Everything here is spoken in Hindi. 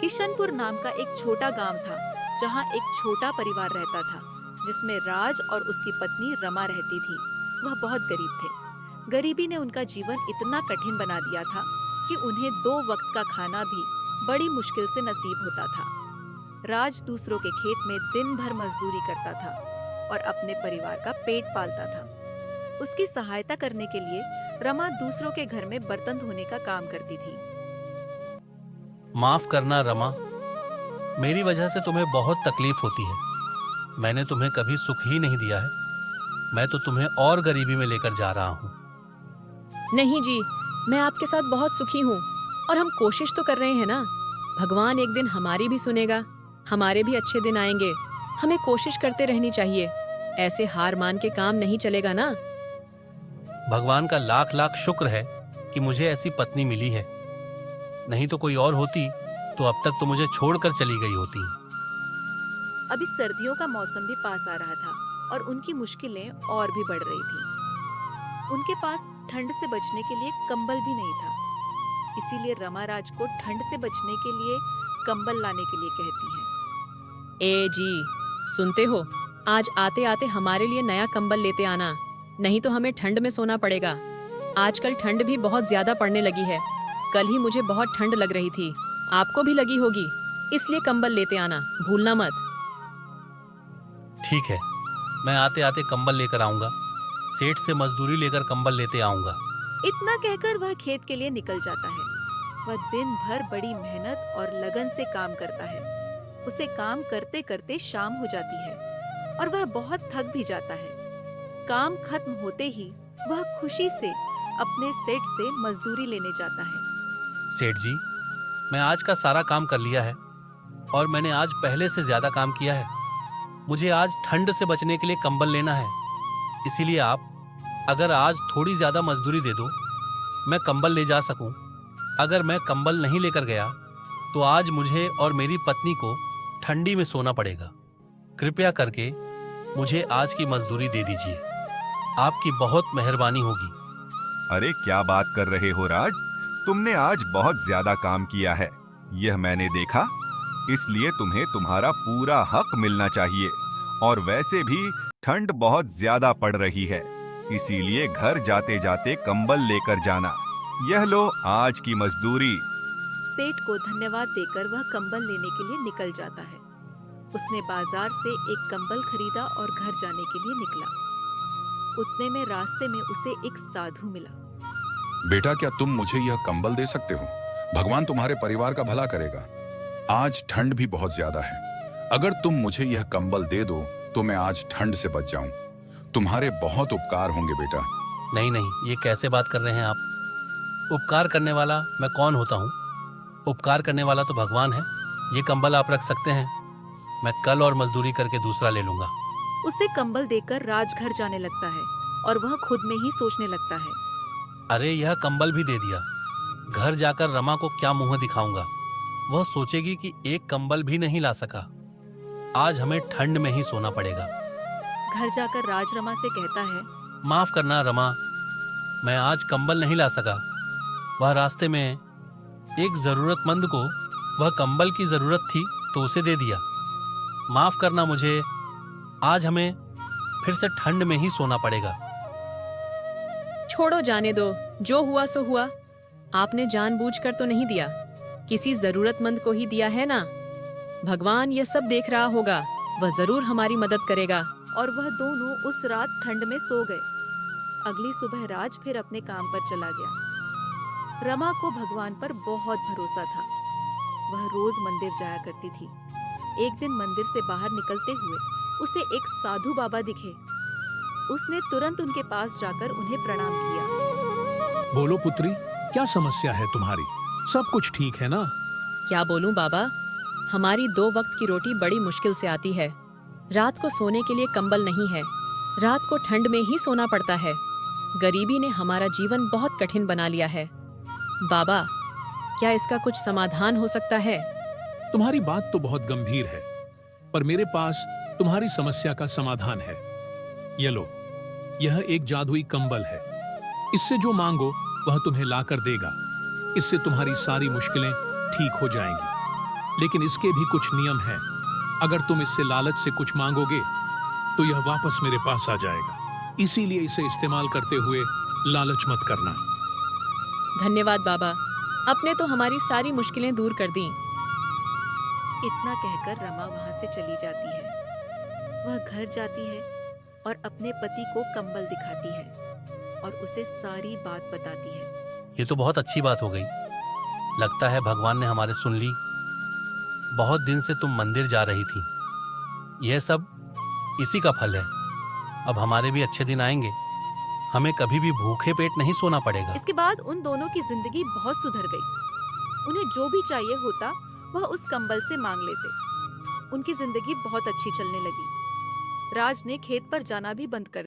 किशनपुर नाम का एक छोटा गांव था, जहां एक छोटा परिवार रहता था, जिसमें राज और उसकी पत्नी रमा रहती थी। वह बहुत गरीब थे। गरीबी ने उनका जीवन इतना कठिन बना दिया था कि उन्हें 2 वक्त का खाना भी बड़ी मुश्किल से नसीब होता था। राज दूसरों के खेत में दिन भर मजदूरी करता था और अपने परिवार का पेट पालता था। उसकी सहायता करने के लिए रमा दूसरों के घर में बर्तन धोने का काम करती थी। माफ करना रमा, मेरी वजह से तुम्हें बहुत तकलीफ होती है। मैंने तुम्हें कभी सुख ही नहीं दिया है। मैं तो तुम्हें और गरीबी में लेकर जा रहा हूँ। नहीं जी, मैं आपके साथ बहुत सुखी हूँ और हम कोशिश तो कर रहे हैं ना। भगवान एक दिन हमारी भी सुनेगा, हमारे भी अच्छे दिन आएंगे। हमें कोशिश करते रहनी चाहिए। ऐसे हार मान के काम नहीं चलेगा ना। भगवान का लाख लाख शुक्र है कि मुझे ऐसी पत्नी मिली है। नहीं तो कोई और होती तो अब तक तो मुझे छोड़कर चली गई होती। अभी सर्दियों का मौसम भी पास आ रहा था और उनकी मुश्किलें और भी बढ़ रही थी। उनके पास ठंड से बचने के लिए कंबल भी नहीं था। इसीलिए रमा राज को ठंड से बचने के लिए कंबल लाने के लिए कहती है। ए जी, सुनते हो? आज आते आते हमारे लिए नया कंबल लेते आना, नहीं तो हमें ठंड में सोना पड़ेगा। आजकल ठंड भी बहुत ज्यादा पड़ने लगी है। कल ही मुझे बहुत ठंड लग रही थी, आपको भी लगी होगी। इसलिए कंबल लेते आना, भूलना मत। ठीक है, मैं आते आते कंबल लेकर आऊंगा। सेठ से मजदूरी लेकर कंबल लेते आऊंगा। इतना कहकर वह खेत के लिए निकल जाता है। वह दिन भर बड़ी मेहनत और लगन से काम करता है। उसे काम करते करते शाम हो जाती है और वह बहुत थक भी जाता है। काम खत्म होते ही वह खुशी से अपने सेठ से मजदूरी लेने जाता है। सेठ जी, मैं आज का सारा काम कर लिया है और मैंने आज पहले से ज्यादा काम किया है। मुझे आज ठंड से बचने के लिए कंबल लेना है। इसीलिए आप अगर आज थोड़ी ज्यादा मजदूरी दे दो, मैं कंबल ले जा सकूं। अगर मैं कंबल नहीं लेकर गया तो आज मुझे और मेरी पत्नी को ठंडी में सोना पड़ेगा। कृपया करके मुझे आज की मजदूरी दे दीजिए। आपकी बहुत मेहरबानी होगी। अरे क्या बात कर रहे हो राज, तुमने आज बहुत ज्यादा काम किया है, यह मैंने देखा। इसलिए तुम्हें तुम्हारा पूरा हक मिलना चाहिए। और वैसे भी ठंड बहुत ज्यादा पड़ रही है, इसीलिए घर जाते जाते कंबल लेकर जाना। यह लो आज की मजदूरी। सेठ को धन्यवाद देकर वह कंबल लेने के लिए निकल जाता है। उसने बाजार से एक कंबल खरीदा और घर जाने के लिए निकला। उतने में रास्ते में उसे एक साधु मिला। बेटा, क्या तुम मुझे यह कंबल दे सकते हो? भगवान तुम्हारे परिवार का भला करेगा। आज ठंड भी बहुत ज्यादा है। अगर तुम मुझे यह कंबल दे दो तो मैं आज ठंड से बच जाऊं। तुम्हारे बहुत उपकार होंगे बेटा। नहीं नहीं, ये कैसे बात कर रहे हैं आप? उपकार करने वाला मैं कौन होता हूँ? उपकार करने वाला तो भगवान है। ये कंबल आप रख सकते हैं। मैं कल और मजदूरी करके दूसरा ले लूंगा। उसे कंबल देकर राज घर जाने लगता है और वह खुद में ही सोचने लगता है। अरे, यह कंबल भी दे दिया। घर जाकर रमा को क्या मुंह दिखाऊंगा? वह सोचेगी कि एक कंबल भी नहीं ला सका। आज हमें ठंड में ही सोना पड़ेगा। घर जाकर राज रमा से कहता है। माफ करना रमा, मैं आज कंबल नहीं ला सका। वह रास्ते में एक जरूरतमंद को वह कंबल की जरूरत थी तो उसे दे दिया। माफ करना मुझे। आज हमें फिर से ठंड में ही सोना पड़ेगा। छोड़ो, जाने दो। जो हुआ सो हुआ। आपने जानबूझकर तो नहीं दिया, किसी जरूरतमंद को ही दिया है ना। भगवान यह सब देख रहा होगा, वह जरूर हमारी मदद करेगा। और वह दोनों उस रात ठंड में सो गए। अगली सुबह राज फिर अपने काम पर चला गया। रमा को भगवान पर बहुत भरोसा था। वह रोज मंदिर जाया करती थी। एक दिन मंदिर से बाहर निकलते हुए उसे एक साधु बाबा दिखे। उसने तुरंत उनके पास जाकर उन्हें प्रणाम किया। बोलो पुत्री, क्या समस्या है तुम्हारी? सब कुछ ठीक है ना? क्या बोलूं बाबा, हमारी 2 वक्त की रोटी बड़ी मुश्किल से आती है। रात को सोने के लिए कंबल नहीं है। रात को ठंड में ही सोना पड़ता है। गरीबी ने हमारा जीवन बहुत कठिन बना लिया है। बाबा, क्या इसका कुछ समाधान हो सकता है? तुम्हारी बात तो बहुत गंभीर है, पर मेरे पास तुम्हारी समस्या का समाधान है। ये लो, यह एक जादुई कंबल है। इससे जो मांगो वह तुम्हें लाकर देगा। इससे तुम्हारी सारी मुश्किलें ठीक हो जाएंगी। लेकिन इसके भी कुछ नियम हैं। अगर तुम इससे लालच से कुछ मांगोगे तो यह वापस मेरे पास आ जाएगा। इसीलिए इसे इस्तेमाल करते हुए लालच मत करना। धन्यवाद बाबा, आपने तो हमारी सारी मुश्किलें दूर कर दी। इतना कहकर रमा वहां से चली जाती है। वह घर जाती है और अपने पति को कंबल दिखाती है और उसे सारी बात बताती है। ये तो बहुत अच्छी बात हो गई। लगता है भगवान ने हमारे सुन ली। बहुत दिन से तुम मंदिर जा रही थी, यह सब इसी का फल है। अब हमारे भी अच्छे दिन आएंगे, हमें कभी भी भूखे पेट नहीं सोना पड़ेगा। इसके बाद उन दोनों की जिंदगी बहुत सुधर गई। उन्हें जो भी चाहिए होता वह उस कंबल से मांग लेते। उनकी जिंदगी बहुत अच्छी चलने लगी। राज ने खेत पर जाना भी बंद कर